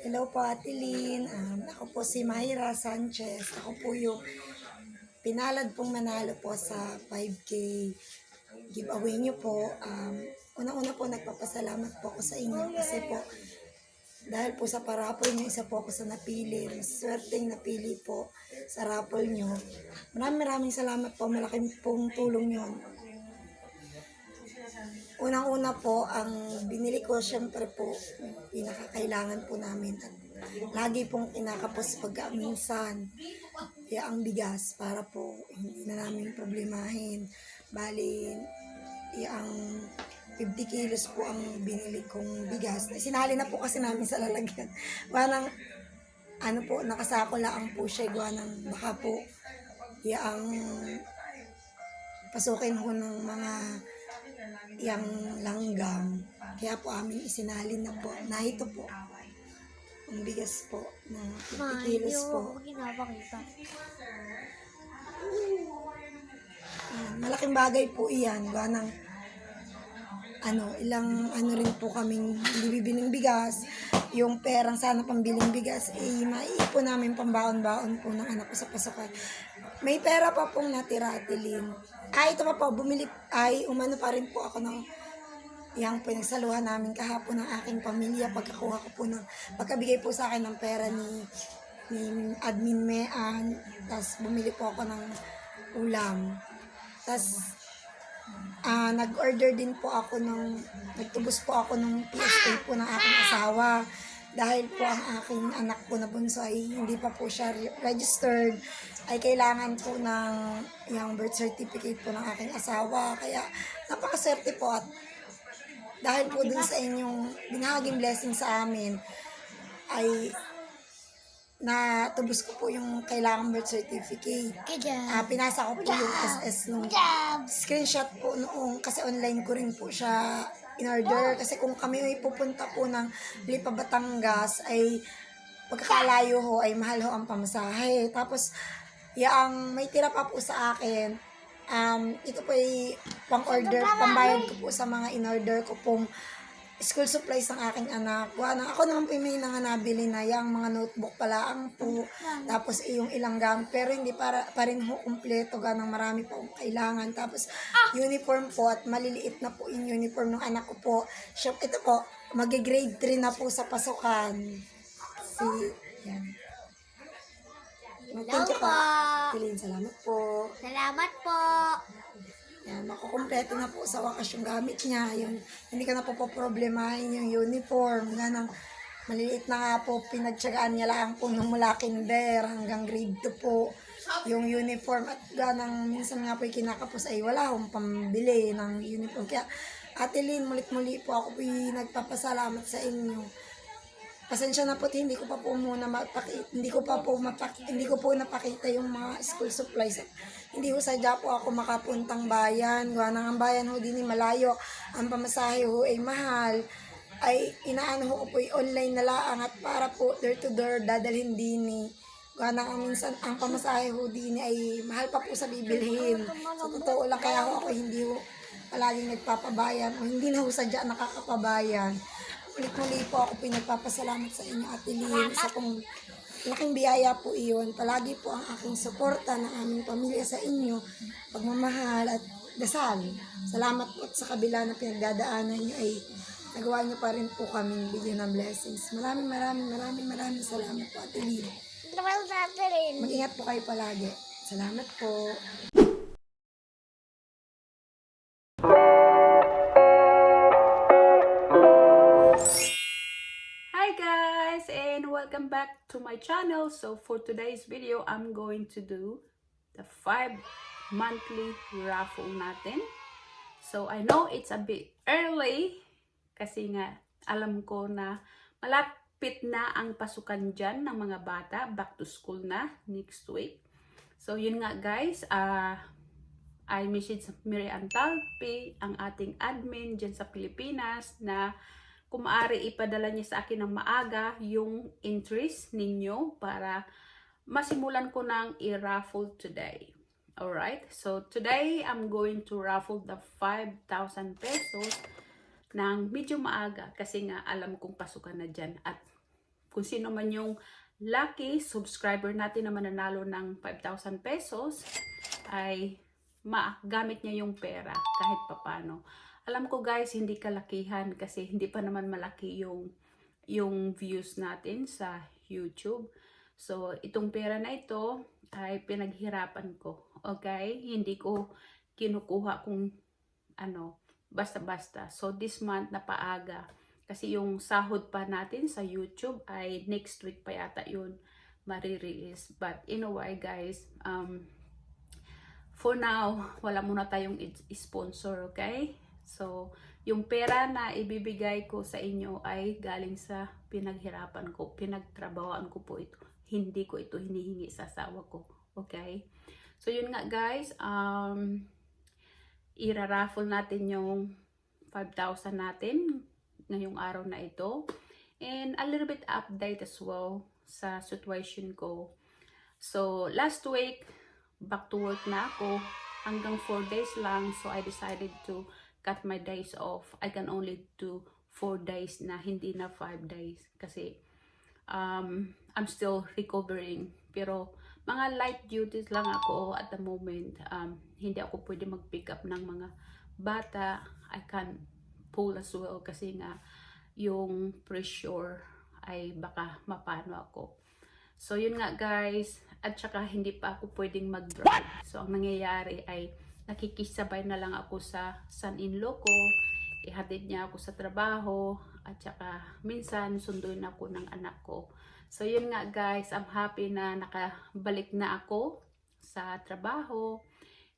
Hello po, Ate Lynn. Ako po si Myra Sanchez. Ako po yung pinalad pong manalo po sa 5K giveaway niyo po. Unang-una po nagpapasalamat po ako sa inyo kasi po dahil po sa parapol niyo, isa po ako sa napili. Mas swerteng napili po sa rapol niyo. Maraming salamat po. Malaking pong tulong yun. Unang-una po, ang binili ko syempre po, pinakakailangan po namin. At lagi pong kinakapos pag minsan, kaya ang bigas para po hindi na namin problemahin. Bali, ang 50 kilos po ang binili kong bigas. Sinali na po kasi namin sa lalagyan. Parang, ano po, nakasako lang po siya. Gawa ng baka po, ang pasukin ho ng mga yang langgam. Kaya po amin isinalin na po. Na ito po. Ang bigas po na 50 kilos po. Malaking bagay po iyan. Gawa ng ilang rin po kaming bibiling bigas. Yung perang sana pambiling bigas, maiipon namin pambaon-baon po ng anak ko sa pasukan. May pera pa pong natira, Ate Lynn. Ito pa po, umano pa rin po ako ng yung pinagsaluhan namin kahapon ng aking pamilya pagkakuha ko po pagkabigay po sa akin ng pera ni Admin Mean. Tapos bumili po ako ng ulam. Tapos nag-order din po ako nagtubos po ako ng PSA po ng aking asawa. Dahil po ang aking anak po na bunso ay hindi pa po siya registered, ay kailangan po ng yung birth certificate po ng aking asawa. Kaya napakaswerte po at dahil po dun sa inyong binahaging blessing sa amin, ay natubos ko po yung kailangan birth certificate. Pinasa ko po yung SS nung screenshot po noong, kasi online ko rin po siya in order. Kasi kung kami ay pupunta po ng Lipa, Batangas, ay pagkakalayo ho ay mahal ho ang pamasahe. Tapos yung may tira pa po sa akin, ito po ay pambayad ko po sa mga in-order ko pong school supplies ng aking anak. Ako naman po may nabili na yung mga notebook palaang po. Tapos yung ilang gamit. Pero hindi pa rin ho kumpleto. Ganang marami po kailangan. Tapos uniform po at maliliit na po yung uniform ng anak ko po. Ito po, mag-grade 3 na po sa pasukan. Yan. Thank you po. Tilin, salamat po. Salamat po. Yan, makukumpleto na po sa wakas yung gamit niya. Yung, hindi ka na po problemahin yung uniform. Ganang maliliit na nga po, pinagtsagaan niya lang po nung mula kinder hanggang grade 2 po. Yung uniform at ganang minsan nga po yung kinakapos ay wala akong pambili ng uniform. Kaya Ate Lynn, mulit-muli po ako po nagpapasalamat sa inyo. Pasensya na po, hindi ko po napakita yung mga school supplies. Hindi ko sadya po ako makapuntang bayan. Gawa ng ang bayan ho din malayo. Ang pamasahe ho ay mahal. Ay inaano ho ko po online na lang at para po door to door dadalhin din. Gawa ng minsan ang pamasahe ho din ay mahal pa po sa bibilhin. Sa totoo lang kaya ako hindi ho palaging nagpapabayan o hindi na ho sadya nakakapabayan. Ulit-muli po ako pinagpapasalamat sa inyo, Ate Lynn. Sa kung laking biyaya po iyon. Palagi po ang aking suporta ng aming pamilya sa inyo. Pagmamahal at dasal. Salamat po sa kabila na pinagdadaanan nyo ay nagawa nyo pa rin po kaming bigyan ng blessings. Maraming salamat po, Ate Lynn. Mag-ingat po kayo palagi. Salamat po. Welcome back to my channel. So for today's video, I'm going to do the 5 monthly raffle natin. So I know it's a bit early kasi nga alam ko na malapit na ang pasukan dyan ng mga bata, back to school na next week. So yun nga guys, I message Mary Antalpi, ang ating admin dyan sa Pilipinas, na kung maaari ipadala niya sa akin ng maaga yung entries ninyo para masimulan ko ng i-raffle today. Alright, so today I'm going to raffle the 5,000 pesos ng medyo maaga kasi nga alam kong pasukan na dyan at kung sino man yung lucky subscriber natin na mananalo ng 5,000 pesos, ay magamit niya yung pera kahit papano. Alam ko guys, hindi kalakihan kasi hindi pa naman malaki yung views natin sa YouTube. So, itong pera na ito ay pinaghirapan ko. Okay? Hindi ko kinukuha kung ano, basta-basta. So, this month na paaga. Kasi yung sahod pa natin sa YouTube ay next week pa yata yun marirelease. But anyway guys, for now, wala muna tayong sponsor, okay? So, yung pera na ibibigay ko sa inyo ay galing sa pinaghirapan ko, pinagtrabahoan ko po ito. Hindi ko ito hinihingi sa asawa ko, okay? So, yun nga guys, ira-raffle natin yung 5,000 natin ngayong araw na ito. And a little bit update as well sa situation ko. So, last week, back to work na ako. Hanggang 4 days lang. So, I decided to cut my days off. I can only do 4 days na, hindi na 5 days. Kasi, I'm still recovering. Pero, mga light duties lang ako at the moment. Hindi ako pwede mag-pick up ng mga bata. I can pull as well kasi nga yung pressure ay baka mapano ako. So yun nga guys, at saka hindi pa ako pwedeng mag-drive. So ang nangyayari ay nakikisabay na lang ako sa son-in-law ko, ihatid niya ako sa trabaho, at saka minsan sunduin ako ng anak ko. So yun nga guys, I'm happy na nakabalik na ako sa trabaho,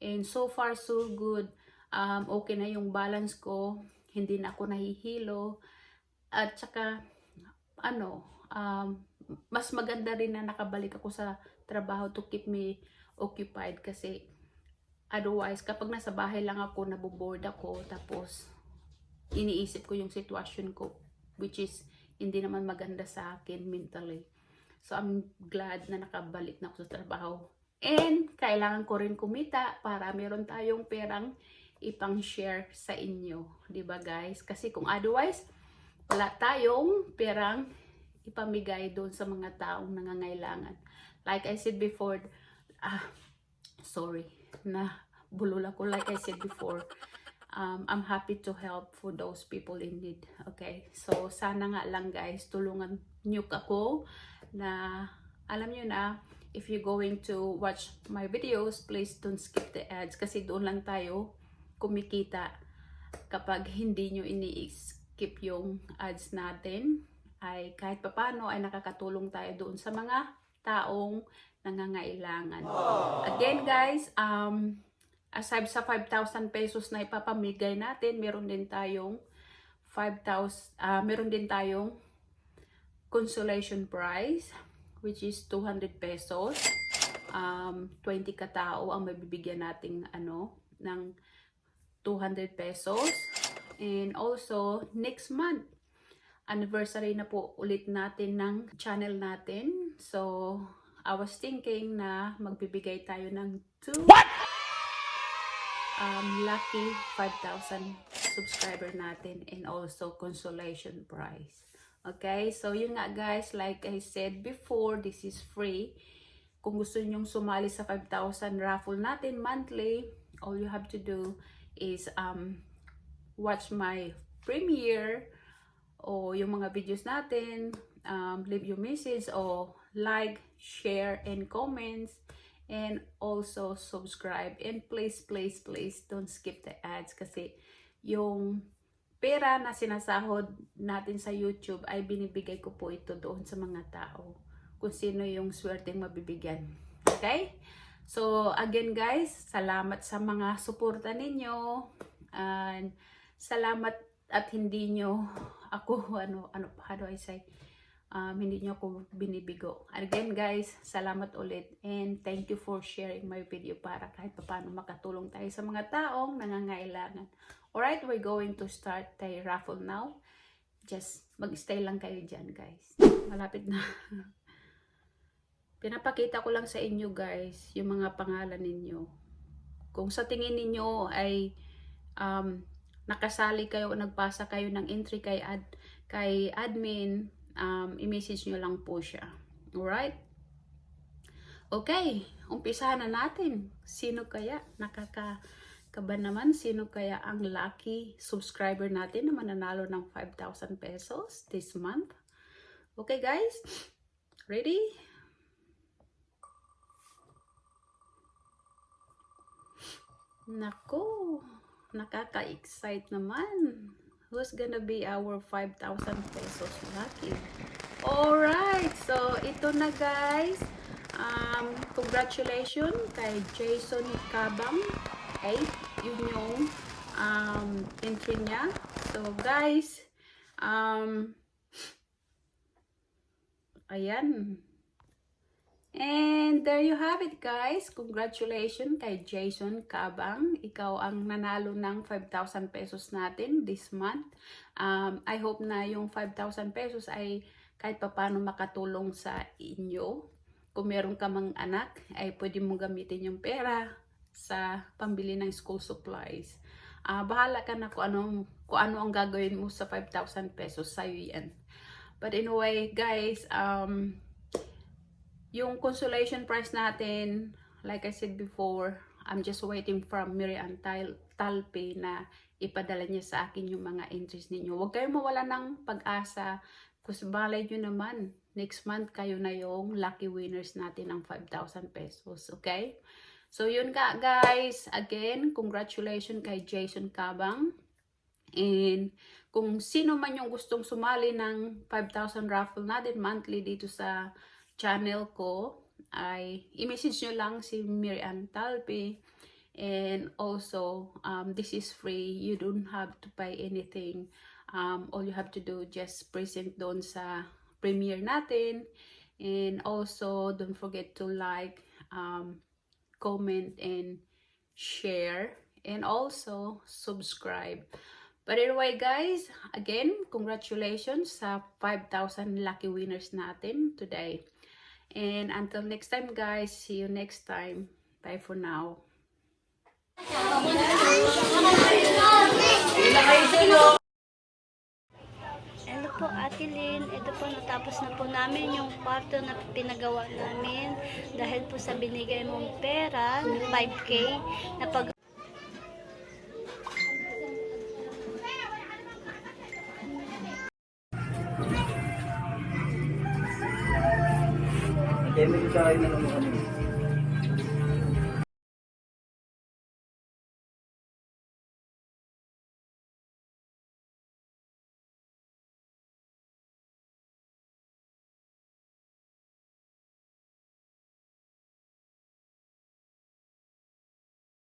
and so far so good. Okay na yung balance ko, hindi na ako nahihilo, at saka mas maganda rin na nakabalik ako sa trabaho to keep me occupied kasi otherwise kapag nasa bahay lang ako, naboboard ako, tapos iniisip ko yung sitwasyon ko, which is hindi naman maganda sa akin mentally. So I'm glad na nakabalik na ako sa trabaho, and kailangan ko rin kumita para meron tayong perang ipang share sa inyo, 'di ba guys? Kasi kung otherwise wala tayong perang ipamigay doon sa mga taong nangangailangan. Like I said before, sorry na bulol ako. Like I said before, I'm happy to help for those people in need. Okay? So sana nga lang guys, tulungan niyo ako na, alam niyo na, if you're going to watch my videos, please don't skip the ads kasi doon lang tayo kumikita. Kapag hindi nyo ini-skip yung ads natin, ay kahit papano ay nakakatulong tayo doon sa mga taong nangangailangan. Again guys, aside sa 5,000 pesos na ipapamigay natin, meron din tayong meron din tayong consolation prize, which is 200 pesos. 20 katao ang mabibigyan nating ng 200 pesos. And also, next month, anniversary na po ulit natin ng channel natin. So, I was thinking na magbibigay tayo ng 2 lucky 5,000 subscriber natin, and also consolation prize. Okay, so yun nga guys, like I said before, this is free. Kung gusto nyong sumali sa 5,000 raffle natin monthly, all you have to do is watch my premiere o yung mga videos natin, leave your message o like, share, and comments, and also subscribe. And please don't skip the ads kasi yung pera na sinasahod natin sa YouTube ay binibigay ko po ito doon sa mga tao kung sino yung swerteng mabibigyan. Okay? So again guys, salamat sa mga suporta ninyo, and salamat at hindi nyo ako how do I say, hindi nyo ako binibigo. Again guys, salamat ulit, and thank you for sharing my video para kahit paano makatulong tayo sa mga taong nangangailangan. Alright, we're going to start the raffle now. Just mag-stay lang kayo dyan guys. Malapit na. Pinapakita ko lang sa inyo guys yung mga pangalan ninyo. Kung sa tingin ninyo ay nakasali kayo o nagpasa kayo ng entry kay admin, i-message nyo lang po siya. Alright? Okay, umpisahan na natin. Sino kaya nakakaba naman? Sino kaya ang lucky subscriber natin na mananalo ng 5,000 pesos this month? Okay guys, ready? Nako, nakaka-excite naman. Who's gonna be our 5,000 pesos lucky? Alright, so ito na guys. Congratulations kay Jason Cabang. 8, yun yung entry niya. So guys, ayan. And there you have it guys. Congratulations kay Jason Cabang. Ikaw ang nanalo ng 5,000 pesos natin this month. I hope na yung 5,000 pesos ay kahit paano makatulong sa inyo. Kung meron ka mang anak, ay pwede mo gamitin yung pera sa pambili ng school supplies. Bahala ka na kung ano ang gagawin mo sa 5,000 pesos. Sa'yo yan. But anyway guys, yung consolation prize natin, like I said before, I'm just waiting from Miriam Talpe na ipadala niya sa akin yung mga entries ninyo. Huwag kayong mawala ng pag-asa. Kasi balay nyo naman, next month kayo na yung lucky winners natin ng 5,000 pesos. Okay? So yun ka guys. Again, congratulations kay Jason Cabang. And kung sino man yung gustong sumali ng 5,000 raffle natin monthly dito sa channel ko, ay i-message nyo lang si Miriam Talpe. And also, this is free. You don't have to pay anything. All you have to do, just present doon sa premiere natin. And also, don't forget to like, comment, and share. And also, subscribe. But anyway guys, again, congratulations sa 5,000 lucky winners natin today. And until next time guys, see you next time. Bye for now. Hello po Ate Lynn, ito po natapos na po namin yung kwarto na pinagawa namin dahil po sa binigay mong pera, 5K, na pag Kaya may sa akin na naman kami.